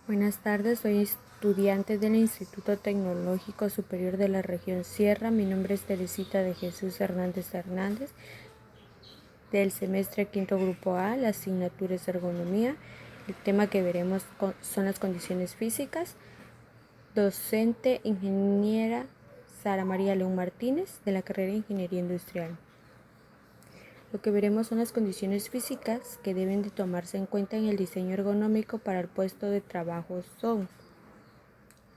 Buenas tardes, soy estudiante del Instituto Tecnológico Superior de la Región Sierra. Mi nombre es Teresita de Jesús Hernández Hernández, del semestre quinto grupo A, la asignatura es ergonomía. El tema que veremos son las condiciones físicas. Docente ingeniera Sara María León Martínez, de la carrera de Ingeniería Industrial. Lo que veremos son las condiciones físicas que deben de tomarse en cuenta en el diseño ergonómico para el puesto de trabajo son: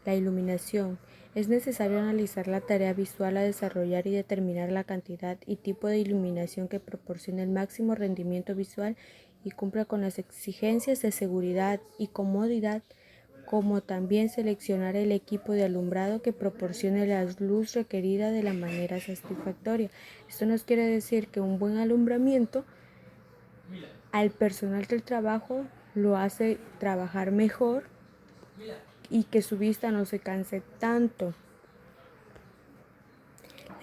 la iluminación. Es necesario analizar la tarea visual a desarrollar y determinar la cantidad y tipo de iluminación que proporcione el máximo rendimiento visual y cumpla con las exigencias de seguridad y comodidad, como también seleccionar el equipo de alumbrado que proporcione la luz requerida de la manera satisfactoria. Esto nos quiere decir que un buen alumbramiento al personal del trabajo lo hace trabajar mejor y que su vista no se canse tanto.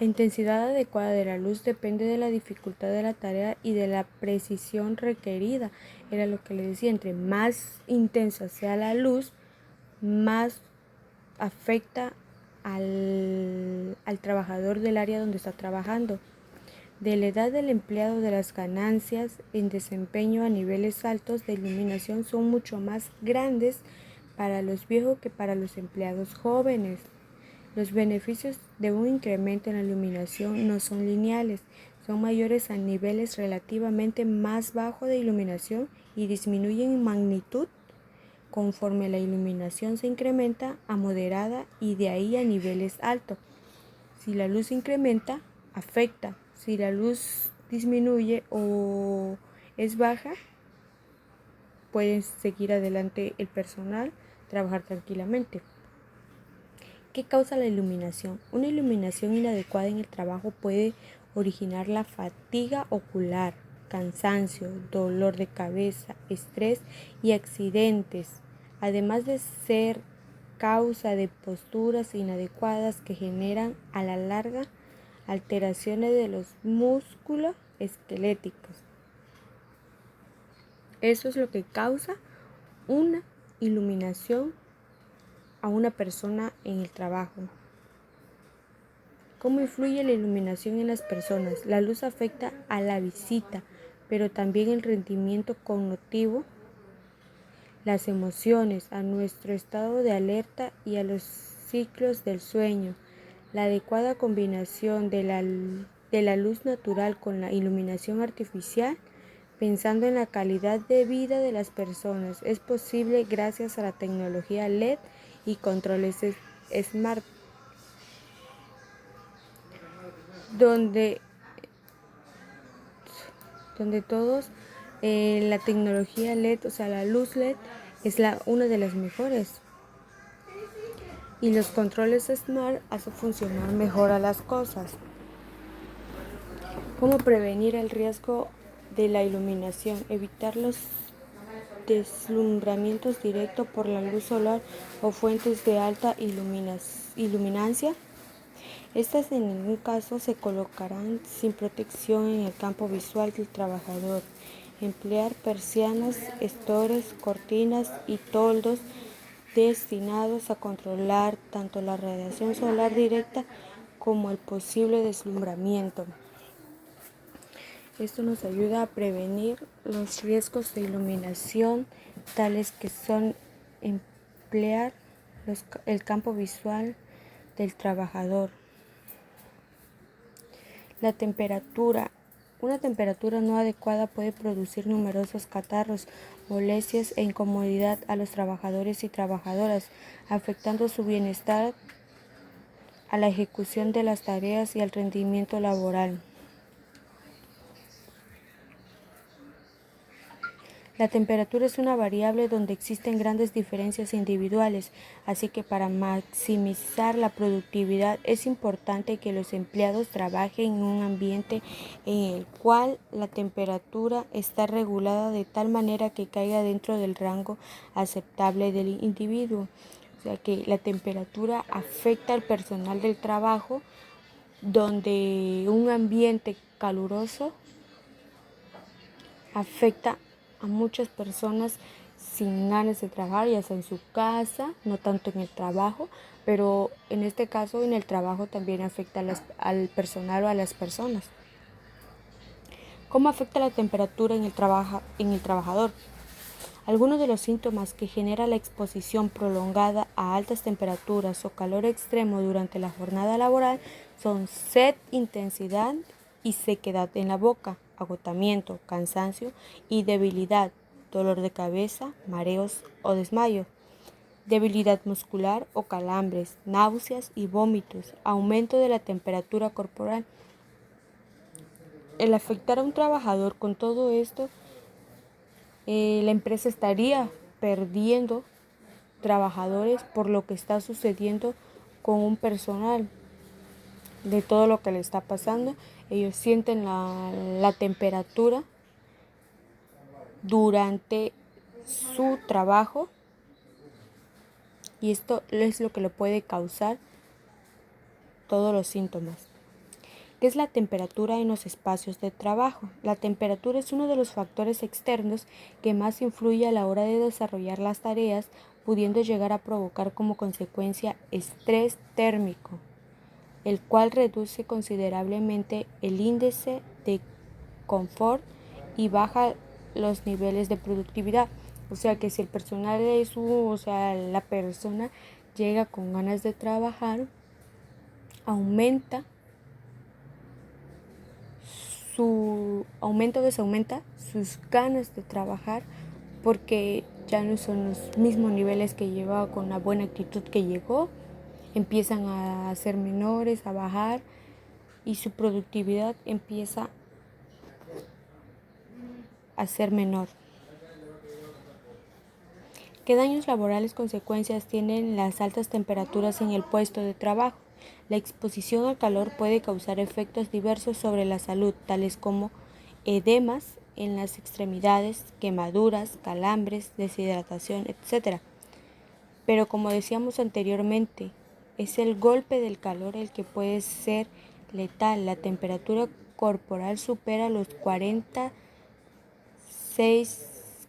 La intensidad adecuada de la luz depende de la dificultad de la tarea y de la precisión requerida. Era lo que le decía, entre más intensa sea la luz, más afecta al trabajador del área donde está trabajando. De la edad del empleado, de las ganancias en desempeño a niveles altos de iluminación son mucho más grandes para los viejos que para los empleados jóvenes. Los beneficios de un incremento en la iluminación no son lineales, son mayores a niveles relativamente más bajos de iluminación y disminuyen en magnitud conforme la iluminación se incrementa a moderada y de ahí a niveles altos. Si la luz incrementa, afecta. Si la luz disminuye o es baja, puede seguir adelante el personal, trabajar tranquilamente. ¿Qué causa la iluminación? Una iluminación inadecuada en el trabajo puede originar la fatiga ocular, cansancio, dolor de cabeza, estrés y accidentes, además de ser causa de posturas inadecuadas que generan a la larga alteraciones de los músculos esqueléticos. Eso es lo que causa una iluminación a una persona en el trabajo. ¿Cómo influye la iluminación en las personas? La luz afecta a la visita, pero también el rendimiento cognitivo, las emociones, a nuestro estado de alerta y a los ciclos del sueño. La adecuada combinación de la luz natural con la iluminación artificial, pensando en la calidad de vida de las personas, es posible gracias a la tecnología LED y controles smart, donde todos la tecnología LED, o sea, la luz LED es una de las mejores. Y los controles Smart hacen funcionar mejor a las cosas. ¿Cómo prevenir el riesgo de la iluminación? Evitar los deslumbramientos directos por la luz solar o fuentes de alta iluminancia. Estas en ningún caso se colocarán sin protección en el campo visual del trabajador. Emplear persianas, estores, cortinas y toldos destinados a controlar tanto la radiación solar directa como el posible deslumbramiento. Esto nos ayuda a prevenir los riesgos de iluminación, tales que son emplear el campo visual del trabajador. La temperatura. Una temperatura no adecuada puede producir numerosos catarros, molestias e incomodidad a los trabajadores y trabajadoras, afectando su bienestar, a la ejecución de las tareas y al rendimiento laboral. La temperatura es una variable donde existen grandes diferencias individuales, así que para maximizar la productividad es importante que los empleados trabajen en un ambiente en el cual la temperatura está regulada de tal manera que caiga dentro del rango aceptable del individuo. O sea que la temperatura afecta al personal del trabajo, donde un ambiente caluroso afecta a muchas personas sin ganas de trabajar, ya sea en su casa, no tanto en el trabajo, pero en este caso en el trabajo también afecta al personal o a las personas. ¿Cómo afecta la temperatura en el trabajador? Algunos de los síntomas que genera la exposición prolongada a altas temperaturas o calor extremo durante la jornada laboral son sed, intensidad y sequedad en la boca, agotamiento, cansancio y debilidad, dolor de cabeza, mareos o desmayo, debilidad muscular o calambres, náuseas y vómitos, aumento de la temperatura corporal. El afectar a un trabajador con todo esto, la empresa estaría perdiendo trabajadores por lo que está sucediendo con un personal, de todo lo que le está pasando. Ellos sienten la temperatura durante su trabajo y esto es lo que le puede causar todos los síntomas. ¿Qué es la temperatura en los espacios de trabajo? La temperatura es uno de los factores externos que más influye a la hora de desarrollar las tareas, pudiendo llegar a provocar como consecuencia estrés térmico, el cual reduce considerablemente el índice de confort y baja los niveles de productividad. O sea que si el personal la persona llega con ganas de trabajar, aumenta desaumenta sus ganas de trabajar porque ya no son los mismos niveles que llevaba con la buena actitud que llegó, empiezan a ser menores, a bajar y su productividad empieza a ser menor. ¿Qué daños laborales consecuencias tienen las altas temperaturas en el puesto de trabajo? La exposición al calor puede causar efectos diversos sobre la salud, tales como edemas en las extremidades, quemaduras, calambres, deshidratación, etc. Pero como decíamos anteriormente, es el golpe del calor el que puede ser letal. La temperatura corporal supera los 46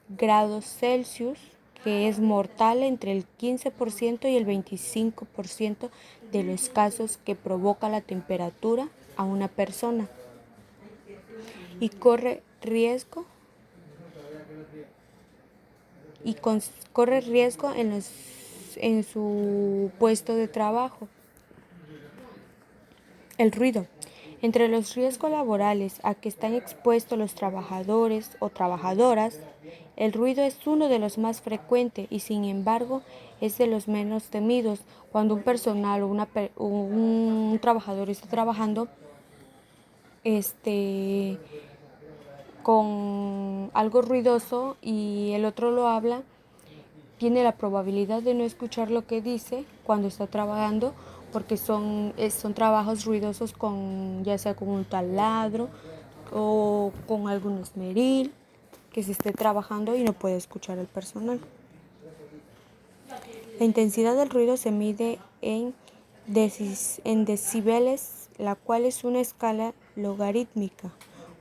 grados Celsius, que es mortal entre el 15% y el 25% de los casos que provoca la temperatura a una persona y corre riesgo en su puesto de trabajo. El ruido. Entre los riesgos laborales a que están expuestos los trabajadores o trabajadoras, el ruido es uno de los más frecuentes y sin embargo es de los menos temidos. Cuando un personal o un trabajador está trabajando con algo ruidoso y el otro lo habla, tiene la probabilidad de no escuchar lo que dice cuando está trabajando porque son trabajos ruidosos ya sea con un taladro o con algún esmeril que se esté trabajando y no puede escuchar el personal. La intensidad del ruido se mide en decibeles, la cual es una escala logarítmica.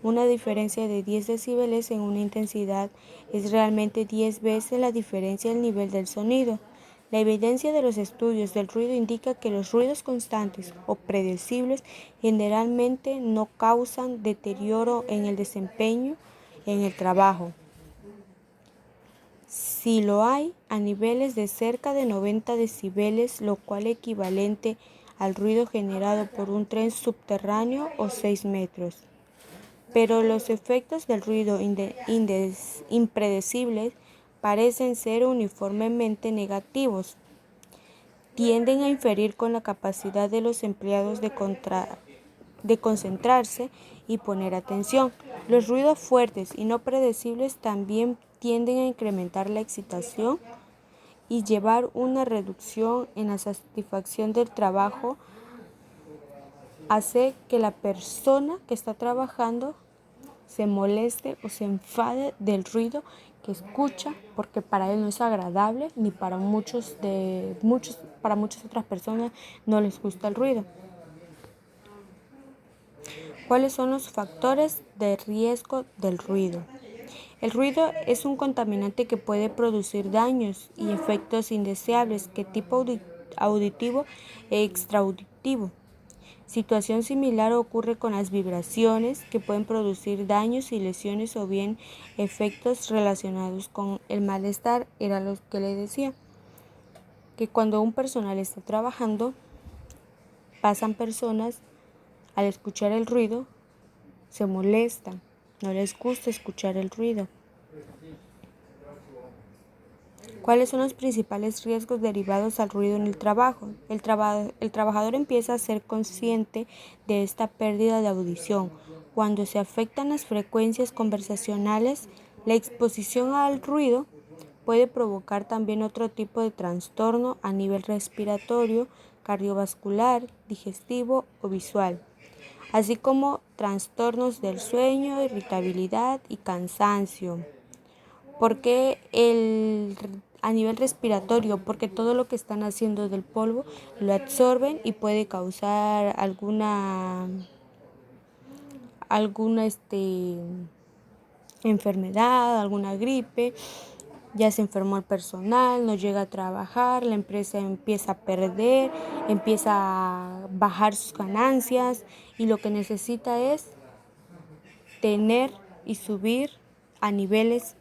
Una diferencia de 10 decibeles en una intensidad es realmente 10 veces la diferencia del nivel del sonido. La evidencia de los estudios del ruido indica que los ruidos constantes o predecibles generalmente no causan deterioro en el desempeño en el trabajo. Si lo hay, a niveles de cerca de 90 decibeles, lo cual es equivalente al ruido generado por un tren subterráneo o 6 metros. Pero los efectos del ruido impredecibles parecen ser uniformemente negativos. Tienden a inferir con la capacidad de los empleados de concentrarse y poner atención. Los ruidos fuertes y no predecibles también tienden a incrementar la excitación y llevar una reducción en la satisfacción del trabajo. Hace que la persona que está trabajando se moleste o se enfade del ruido que escucha porque para él no es agradable ni para muchas otras personas no les gusta el ruido. ¿Cuáles son los factores de riesgo del ruido? El ruido es un contaminante que puede producir daños y efectos indeseables de tipo auditivo e extraauditivo. Situación similar ocurre con las vibraciones, que pueden producir daños y lesiones o bien efectos relacionados con el malestar. Era lo que le decía, que cuando un personal está trabajando, pasan personas, al escuchar el ruido, se molestan, no les gusta escuchar el ruido. ¿Cuáles son los principales riesgos derivados al ruido en el trabajo? El trabajador empieza a ser consciente de esta pérdida de audición. Cuando se afectan las frecuencias conversacionales, la exposición al ruido puede provocar también otro tipo de trastorno a nivel respiratorio, cardiovascular, digestivo o visual, así como trastornos del sueño, irritabilidad y cansancio. Porque a nivel respiratorio, porque todo lo que están haciendo del polvo lo absorben y puede causar alguna enfermedad, alguna gripe. Ya se enfermó el personal, no llega a trabajar, la empresa empieza a perder, empieza a bajar sus ganancias y lo que necesita es tener y subir a niveles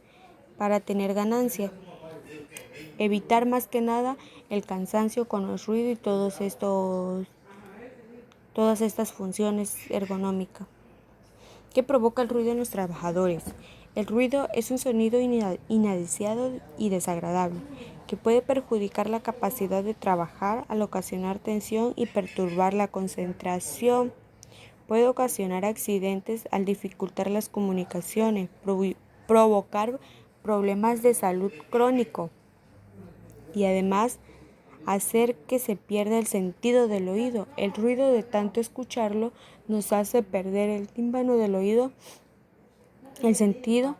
para tener ganancia. Evitar más que nada el cansancio con el ruido y todas estas funciones ergonómicas. ¿Qué provoca el ruido en los trabajadores? El ruido es un sonido inadeseado y desagradable que puede perjudicar la capacidad de trabajar al ocasionar tensión y perturbar la concentración. Puede ocasionar accidentes al dificultar las comunicaciones, provocar problemas de salud crónico y además hacer que se pierda el sentido del oído. El ruido de tanto escucharlo nos hace perder el tímpano del oído. El sentido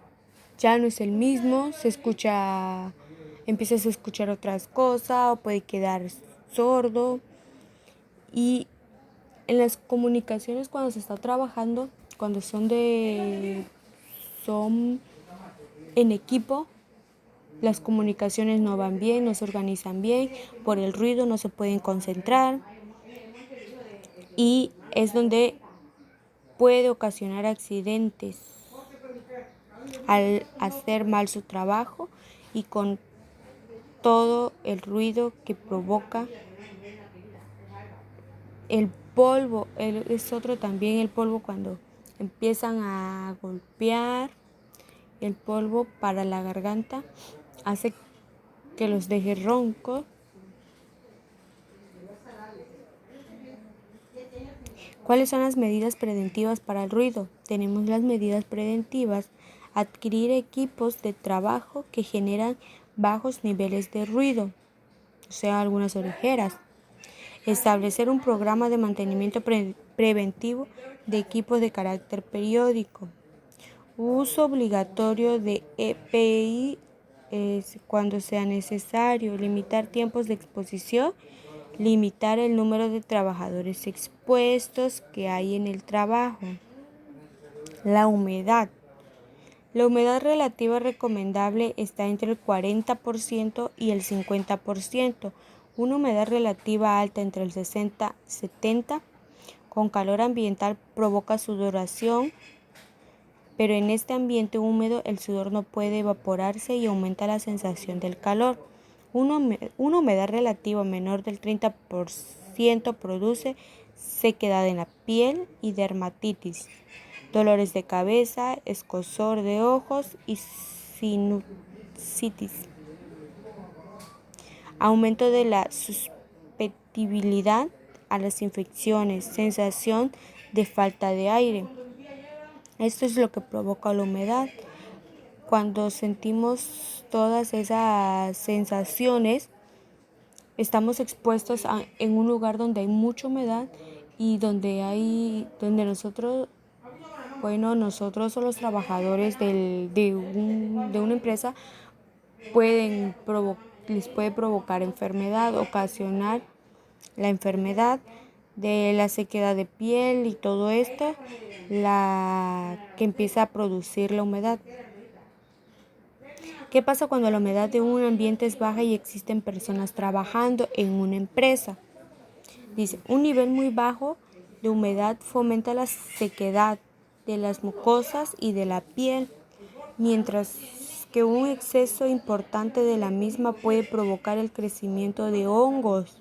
ya no es el mismo, empiezas a escuchar otras cosas o puede quedar sordo. Y en las comunicaciones cuando se está trabajando, cuando son en equipo, las comunicaciones no van bien, no se organizan bien, por el ruido no se pueden concentrar y es donde puede ocasionar accidentes al hacer mal su trabajo y con todo el ruido que provoca el polvo. Es otro también el polvo cuando empiezan a golpear. El polvo para la garganta hace que los deje roncos. ¿Cuáles son las medidas preventivas para el ruido? Tenemos las medidas preventivas: adquirir equipos de trabajo que generan bajos niveles de ruido, o sea, algunas orejeras. Establecer un programa de mantenimiento preventivo de equipos de carácter periódico. Uso obligatorio de EPI cuando sea necesario. Limitar tiempos de exposición. Limitar el número de trabajadores expuestos que hay en el trabajo. La humedad. La humedad relativa recomendable está entre el 40% y el 50%. Una humedad relativa alta entre el 60 y 70% con calor ambiental provoca sudoración, pero en este ambiente húmedo el sudor no puede evaporarse y aumenta la sensación del calor. Una humedad relativa menor del 30% produce sequedad en la piel y dermatitis, dolores de cabeza, escozor de ojos y sinusitis. Aumento de la susceptibilidad a las infecciones, sensación de falta de aire. Esto es lo que provoca la humedad. Cuando sentimos todas esas sensaciones, estamos expuestos en un lugar donde hay mucha humedad y donde nosotros o los trabajadores de una empresa les puede provocar enfermedad, ocasionar la enfermedad de la sequedad de piel y todo esto, la que empieza a producir la humedad. ¿Qué pasa cuando la humedad de un ambiente es baja y existen personas trabajando en una empresa? Dice, un nivel muy bajo de humedad fomenta la sequedad de las mucosas y de la piel, mientras que un exceso importante de la misma puede provocar el crecimiento de hongos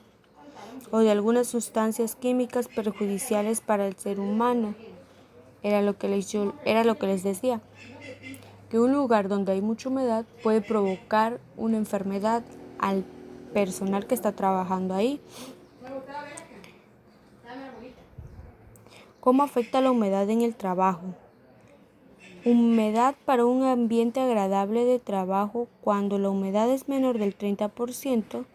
o de algunas sustancias químicas perjudiciales para el ser humano. Era lo que les decía, que un lugar donde hay mucha humedad puede provocar una enfermedad al personal que está trabajando ahí. ¿Cómo afecta la humedad en el trabajo? Humedad para un ambiente agradable de trabajo. Cuando la humedad es menor del 30%,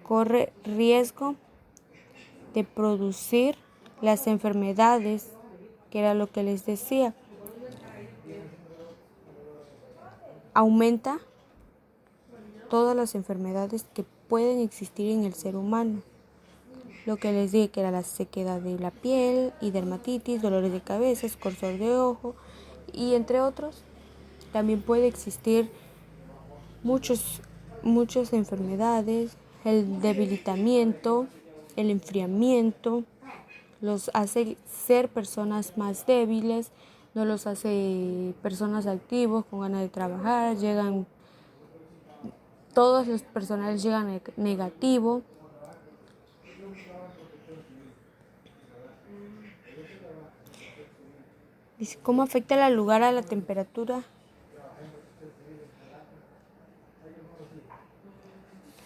corre riesgo de producir las enfermedades, que era lo que les decía. Aumenta todas las enfermedades que pueden existir en el ser humano. Lo que les dije que era la sequedad de la piel, y dermatitis, dolores de cabeza, escorzor de ojo y entre otros. También puede existir muchas enfermedades, el debilitamiento, el enfriamiento, los hace ser personas más débiles, no los hace personas activos con ganas de trabajar, todos los personales llegan negativo. Dice, ¿cómo afecta el lugar a la temperatura?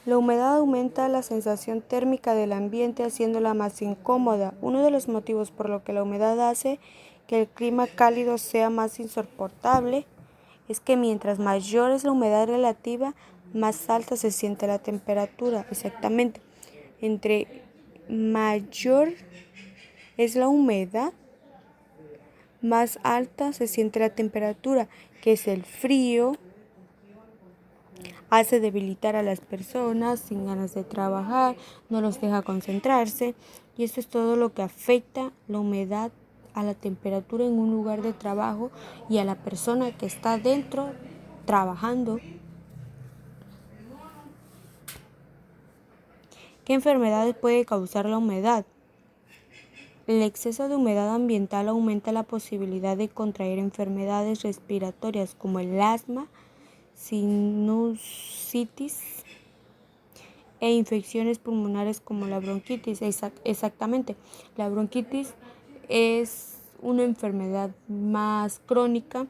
La humedad aumenta la sensación térmica del ambiente, haciéndola más incómoda. Uno de los motivos por lo que la humedad hace que el clima cálido sea más insoportable es que mientras mayor es la humedad relativa, más alta se siente la temperatura. Exactamente. Entre mayor es la humedad, más alta se siente la temperatura, que es el frío. Hace debilitar a las personas sin ganas de trabajar, no los deja concentrarse, y esto es todo lo que afecta la humedad a la temperatura en un lugar de trabajo y a la persona que está dentro trabajando. ¿Qué enfermedades puede causar la humedad? El exceso de humedad ambiental aumenta la posibilidad de contraer enfermedades respiratorias como el asma, sinusitis e infecciones pulmonares como la bronquitis. Exactamente, la bronquitis es una enfermedad más crónica.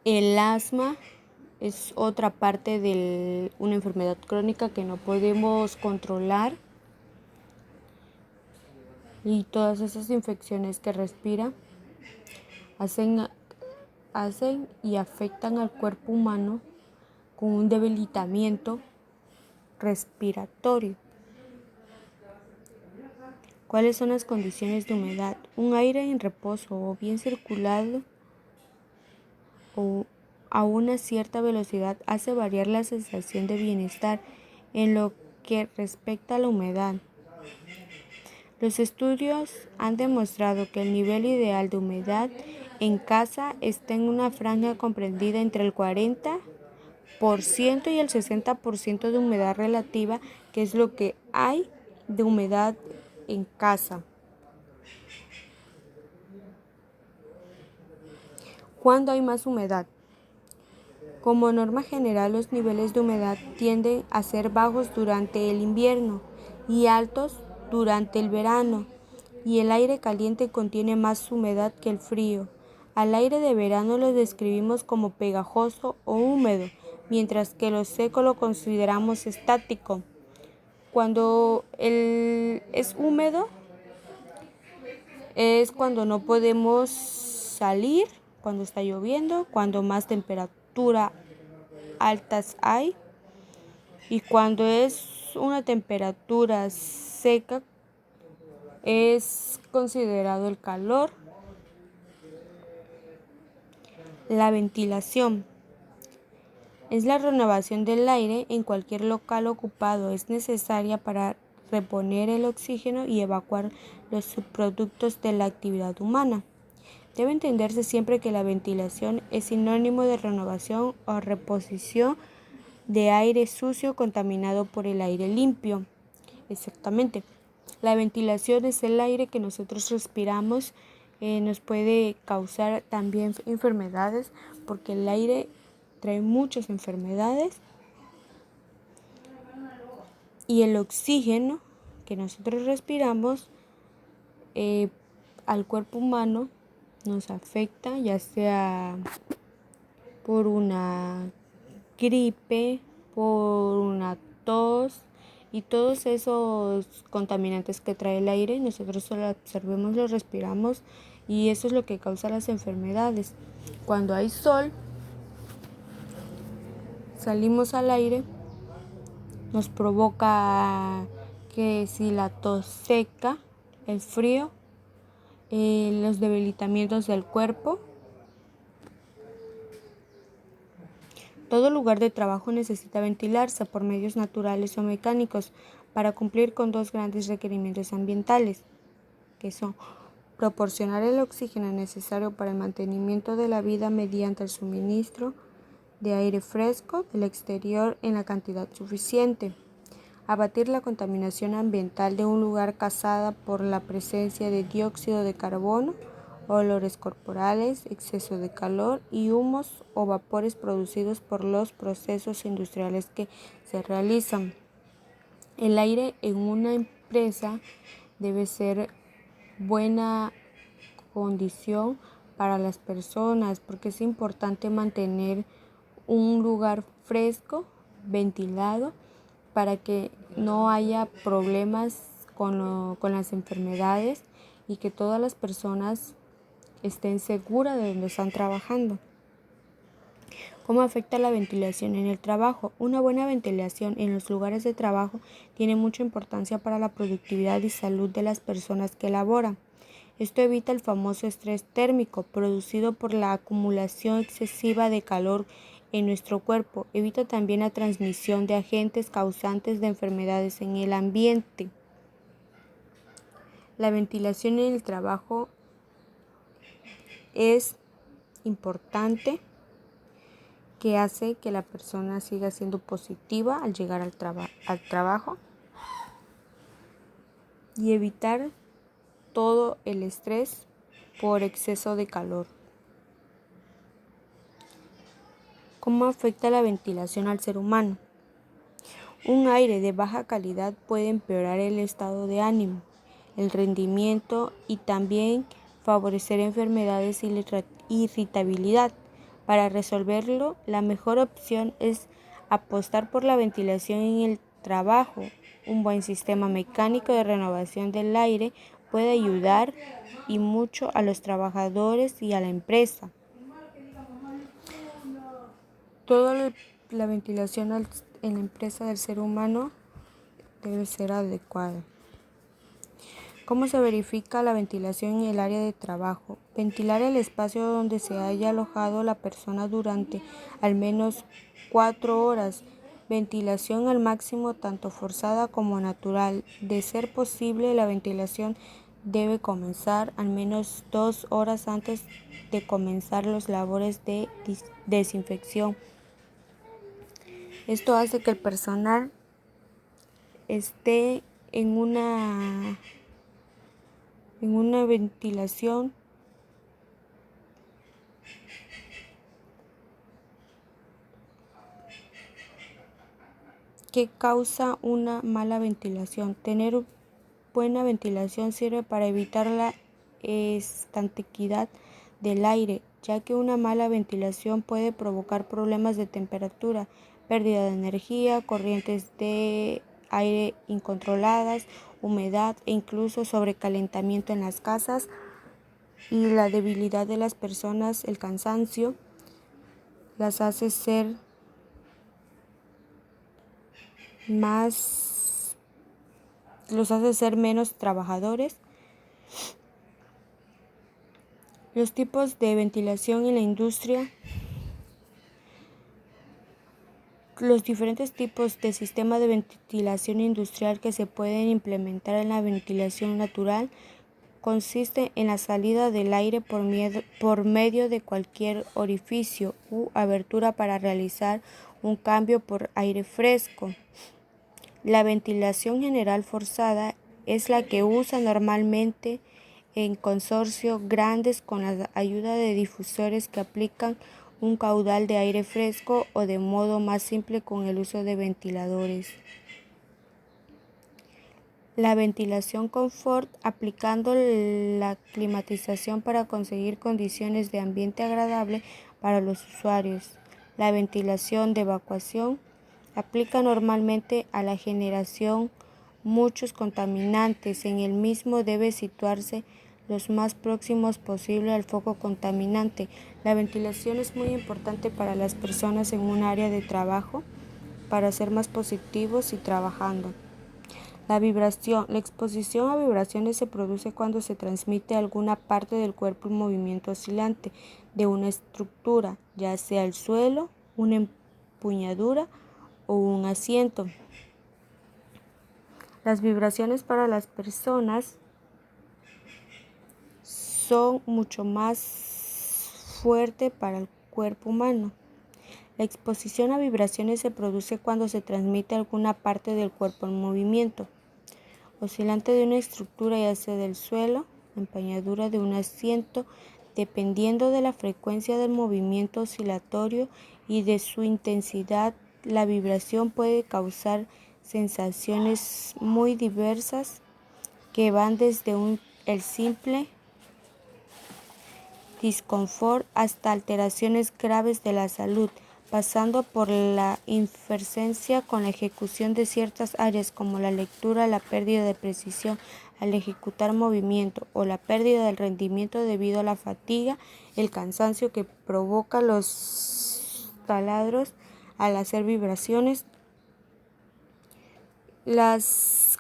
El asma es otra parte de una enfermedad crónica que no podemos controlar, y todas esas infecciones que respira hacen y afectan al cuerpo humano con un debilitamiento respiratorio. ¿Cuáles son las condiciones de humedad? Un aire en reposo o bien circulado o a una cierta velocidad hace variar la sensación de bienestar en lo que respecta a la humedad. Los estudios han demostrado que el nivel ideal de humedad en casa está en una franja comprendida entre el 40% y el 60% de humedad relativa, que es lo que hay de humedad en casa. ¿Cuándo hay más humedad? Como norma general, los niveles de humedad tienden a ser bajos durante el invierno y altos durante el verano, y el aire caliente contiene más humedad que el frío. Al aire de verano lo describimos como pegajoso o húmedo, mientras que lo seco lo consideramos estático. Cuando es húmedo es cuando no podemos salir, cuando está lloviendo, cuando más temperatura altas hay, y cuando es una temperatura seca es considerado el calor. La ventilación es la renovación del aire en cualquier local ocupado. Es necesaria para reponer el oxígeno y evacuar los subproductos de la actividad humana. Debe entenderse siempre que la ventilación es sinónimo de renovación o reposición de aire sucio contaminado por el aire limpio. Exactamente. La ventilación es el aire que nosotros respiramos, nos puede causar también enfermedades, porque el aire trae muchas enfermedades, y el oxígeno que nosotros respiramos al cuerpo humano nos afecta, ya sea por una gripe, por una tos, y todos esos contaminantes que trae el aire, nosotros solo absorbemos, los respiramos, y eso es lo que causa las enfermedades. Cuando hay sol, salimos al aire, nos provoca que si la tos seca, el frío, los debilitamientos del cuerpo. Todo lugar de trabajo necesita ventilarse por medios naturales o mecánicos para cumplir con dos grandes requerimientos ambientales, que son proporcionar el oxígeno necesario para el mantenimiento de la vida mediante el suministro de aire fresco del exterior en la cantidad suficiente, abatir la contaminación ambiental de un lugar causada por la presencia de dióxido de carbono, olores corporales, exceso de calor y humos o vapores producidos por los procesos industriales que se realizan. El aire en una empresa debe ser buena condición para las personas, porque es importante mantener un lugar fresco, ventilado, para que no haya problemas con las enfermedades, y que todas las personas estén seguras de donde están trabajando. ¿Cómo afecta la ventilación en el trabajo? Una buena ventilación en los lugares de trabajo tiene mucha importancia para la productividad y salud de las personas que laboran. Esto evita el famoso estrés térmico producido por la acumulación excesiva de calor en nuestro cuerpo. Evita también la transmisión de agentes causantes de enfermedades en el ambiente. La ventilación en el trabajo es importante, que hace que la persona siga siendo positiva al llegar al trabajo, y evitar todo el estrés por exceso de calor. ¿Cómo afecta la ventilación al ser humano? Un aire de baja calidad puede empeorar el estado de ánimo, el rendimiento, y también favorecer enfermedades y irritabilidad. Para resolverlo, la mejor opción es apostar por la ventilación en el trabajo. Un buen sistema mecánico de renovación del aire puede ayudar y mucho a los trabajadores y a la empresa. Toda la ventilación en la empresa del ser humano debe ser adecuada. ¿Cómo se verifica la ventilación en el área de trabajo? Ventilar el espacio donde se haya alojado la persona durante al menos 4 horas. Ventilación al máximo, tanto forzada como natural. De ser posible, la ventilación debe comenzar al menos 2 horas antes de comenzar las labores de desinfección. Esto hace que el personal esté en una ventilación que causa una mala ventilación. Tener buena ventilación sirve para evitar la estanqueidad del aire, ya que una mala ventilación puede provocar problemas de temperatura, pérdida de energía, corrientes de aire incontroladas, humedad e incluso sobrecalentamiento en las casas. Y la debilidad de las personas, el cansancio, los hace ser menos trabajadores. Los tipos de ventilación en la industria. Los diferentes tipos de sistema de ventilación industrial que se pueden implementar en la ventilación natural consiste en la salida del aire por medio de cualquier orificio u abertura para realizar un cambio por aire fresco. La ventilación general forzada es la que usa normalmente en consorcios grandes con la ayuda de difusores que aplican un caudal de aire fresco o de modo más simple con el uso de ventiladores. La ventilación confort, aplicando la climatización para conseguir condiciones de ambiente agradable para los usuarios. La ventilación de evacuación aplica normalmente a la generación muchos contaminantes. En el mismo debe situarse los más próximos posible al foco contaminante. La ventilación es muy importante para las personas en un área de trabajo para ser más positivos y trabajando. La vibración. La exposición a vibraciones se produce cuando se transmite a alguna parte del cuerpo un movimiento oscilante de una estructura, ya sea el suelo, una empuñadura o un asiento. Las vibraciones para las personas son mucho más fuertes para el cuerpo humano. La exposición a vibraciones se produce cuando se transmite a alguna parte del cuerpo en movimiento oscilante de una estructura, ya sea del suelo, empuñadura de un asiento, dependiendo de la frecuencia del movimiento oscilatorio y de su intensidad. La vibración puede causar sensaciones muy diversas que van desde el simple disconfort hasta alteraciones graves de la salud, pasando por la interferencia con la ejecución de ciertas áreas como la lectura, la pérdida de precisión al ejecutar movimiento o la pérdida del rendimiento debido a la fatiga, el cansancio que provoca los taladros al hacer vibraciones.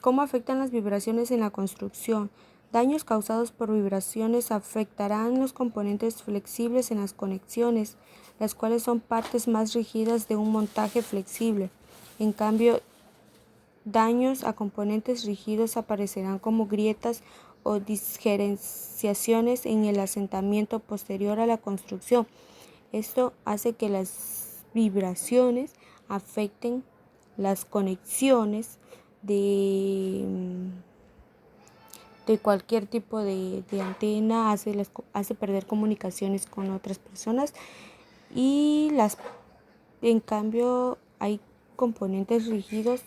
¿Cómo afectan las vibraciones en la construcción? Daños causados por vibraciones afectarán los componentes flexibles en las conexiones, las cuales son partes más rígidas de un montaje flexible. En cambio, daños a componentes rígidos aparecerán como grietas o diferenciaciones en el asentamiento posterior a la construcción. Esto hace que las vibraciones afecten las conexiones de cualquier tipo de antena, hace perder comunicaciones con otras personas y en cambio hay componentes rígidos.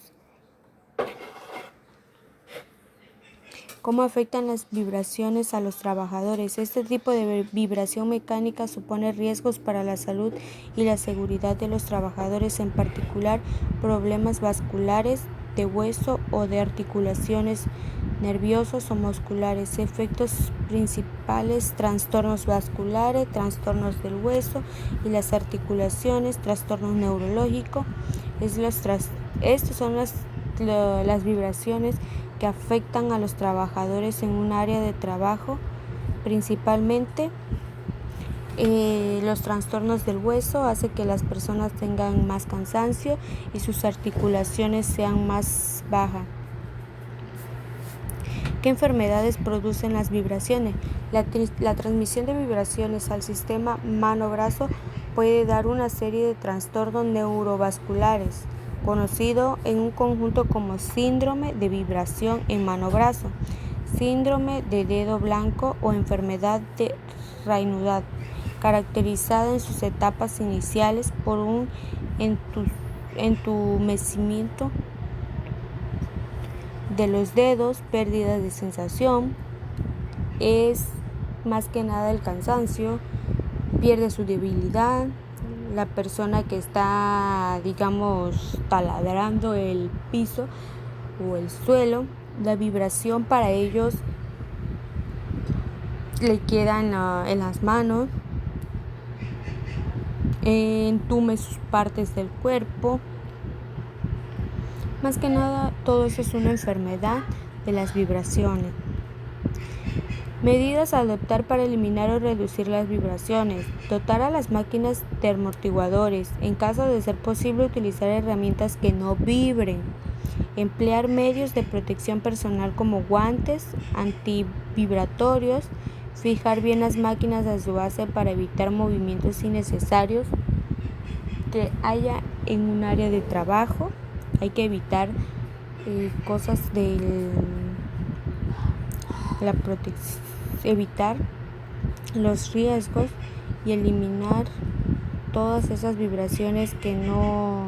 ¿Cómo afectan las vibraciones a los trabajadores? Este tipo de vibración mecánica supone riesgos para la salud y la seguridad de los trabajadores, en particular problemas vasculares, de hueso o de articulaciones, nerviosos o musculares. Efectos principales: trastornos vasculares, trastornos del hueso y las articulaciones, trastornos neurológicos. Estas son las vibraciones que afectan a los trabajadores en un área de trabajo, principalmente los trastornos del hueso hace que las personas tengan más cansancio y sus articulaciones sean más bajas. ¿Qué enfermedades producen las vibraciones? La transmisión de vibraciones al sistema mano-brazo puede dar una serie de trastornos neurovasculares, conocido en un conjunto como síndrome de vibración en mano-brazo, síndrome de dedo blanco o enfermedad de Raynaud, caracterizada en sus etapas iniciales por un entumecimiento de los dedos, pérdida de sensación, es más que nada el cansancio, pierde su debilidad. La persona que está, taladrando el piso o el suelo, la vibración para ellos le queda en las manos, entume sus partes del cuerpo. Más que nada, todo eso es una enfermedad de las vibraciones. Medidas a adoptar para eliminar o reducir las vibraciones. Dotar a las máquinas de amortiguadores. En caso de ser posible, utilizar herramientas que no vibren. Emplear medios de protección personal como guantes antivibratorios, fijar bien las máquinas a su base para evitar movimientos innecesarios que haya en un área de trabajo. Hay que evitar cosas de la protección, evitar los riesgos y eliminar todas esas vibraciones que no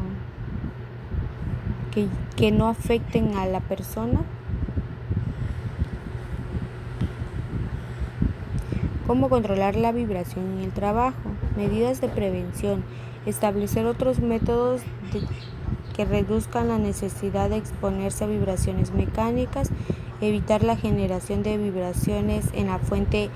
afecten a la persona. ¿Cómo controlar la vibración en el trabajo? Medidas de prevención. Establecer otros métodos que reduzcan la necesidad de exponerse a vibraciones mecánicas. Evitar la generación de vibraciones en la fuente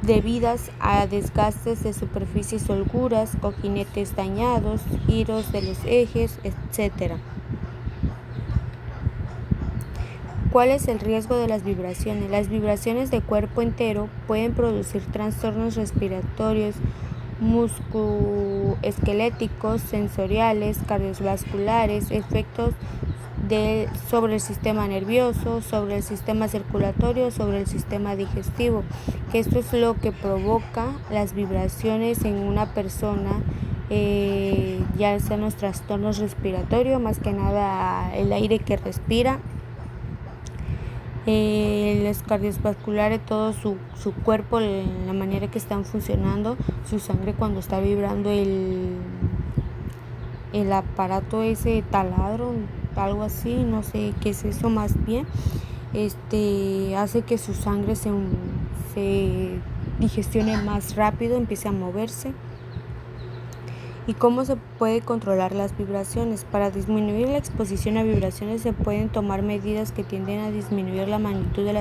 debidas a desgastes de superficies holguras, cojinetes dañados, giros de los ejes, etc. ¿Cuál es el riesgo de las vibraciones? Las vibraciones de cuerpo entero pueden producir trastornos respiratorios, musculoesqueléticos, sensoriales, cardiovasculares, efectos sobre el sistema nervioso, sobre el sistema circulatorio, sobre el sistema digestivo, que esto es lo que provoca las vibraciones en una persona, ya sean los trastornos respiratorios, más que nada el aire que respira, los cardiovasculares, todo su cuerpo, la manera que están funcionando, su sangre cuando está vibrando el aparato ese taladro, algo así, no sé qué es eso más bien, hace que su sangre se digestione más rápido, empiece a moverse. ¿Y cómo se puede controlar las vibraciones? Para disminuir la exposición a vibraciones se pueden tomar medidas que tienden a disminuir la magnitud de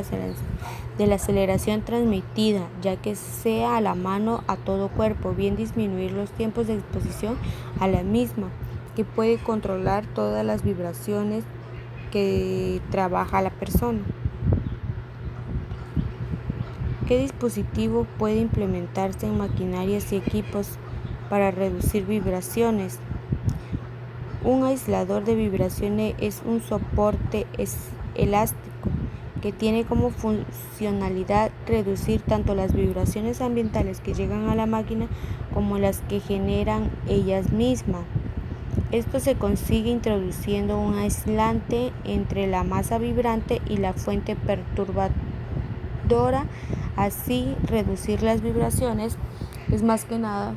la aceleración transmitida, ya que sea a la mano a todo cuerpo, bien disminuir los tiempos de exposición a la misma, que puede controlar todas las vibraciones que trabaja la persona. ¿Qué dispositivo puede implementarse en maquinarias y equipos para reducir vibraciones? Un aislador de vibraciones es un soporte elástico que tiene como funcionalidad reducir tanto las vibraciones ambientales que llegan a la máquina como las que generan ellas mismas. Esto se consigue introduciendo un aislante entre la masa vibrante y la fuente perturbadora. Así, reducir las vibraciones es más que nada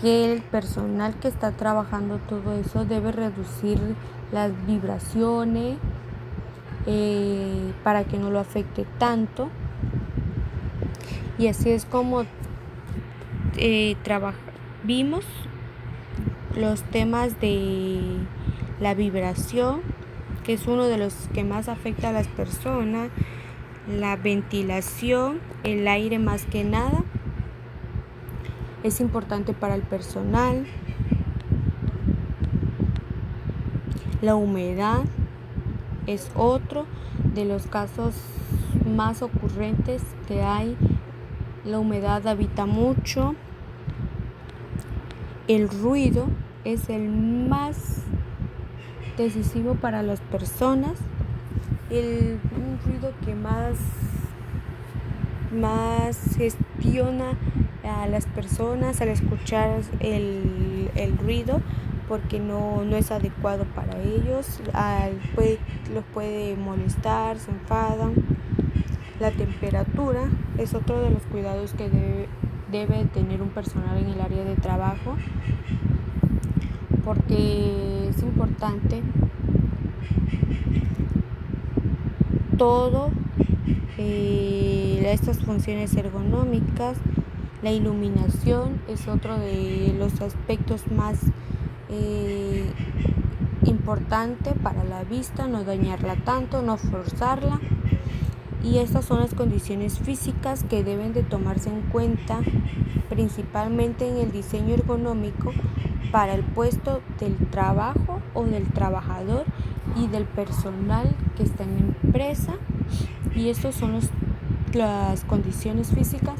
que el personal que está trabajando todo eso debe reducir las vibraciones para que no lo afecte tanto. Y así es como vimos los temas de la vibración, que es uno de los que más afecta a las personas, la ventilación, el aire más que nada, es importante para el personal, la humedad es otro de los casos más ocurrentes que hay, la humedad habita mucho, el ruido es el más decisivo para las personas, un ruido que más gestiona a las personas al escuchar el ruido, porque no es adecuado para ellos, los puede molestar, se enfadan. La temperatura es otro de los cuidados que debe tener un personal en el área de trabajo, porque es importante todo, estas funciones ergonómicas. La iluminación es otro de los aspectos más importante para la vista, no dañarla tanto, no forzarla. Y estas son las condiciones físicas que deben de tomarse en cuenta principalmente en el diseño ergonómico para el puesto del trabajo o del trabajador y del personal que está en la empresa. Y estas son las condiciones físicas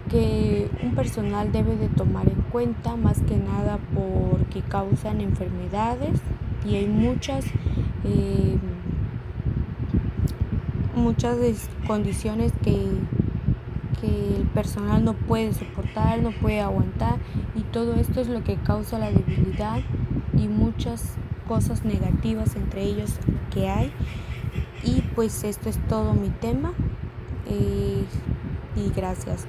que un personal debe de tomar en cuenta, más que nada porque causan enfermedades y hay muchas condiciones que el personal no puede soportar, no puede aguantar, y todo esto es lo que causa la debilidad y muchas cosas negativas entre ellos que hay. Y pues esto es todo mi tema, y gracias.